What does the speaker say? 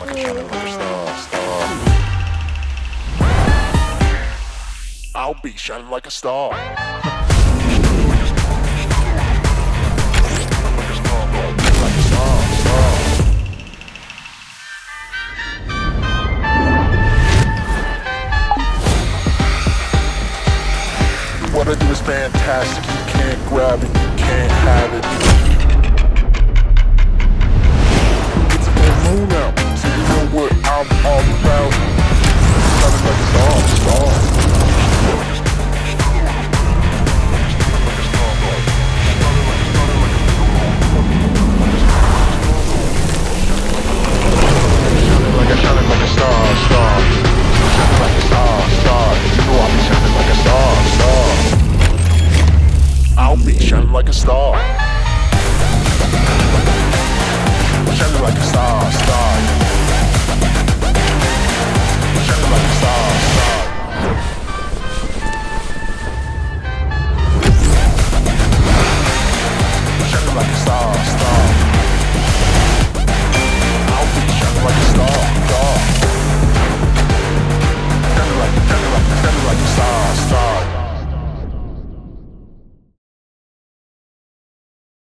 shining like a star, star. I'll be shining like a star. Like a star, star. What I do is fantastic. You can't grab it, you can't have it. It's a full moon out, so you know what I'm all about. Shining like a star, star. Shining like a star, star. Shining like a star, star. You know I'll be shining like a star, star. I'll be shining like a star. Shining like a star, star.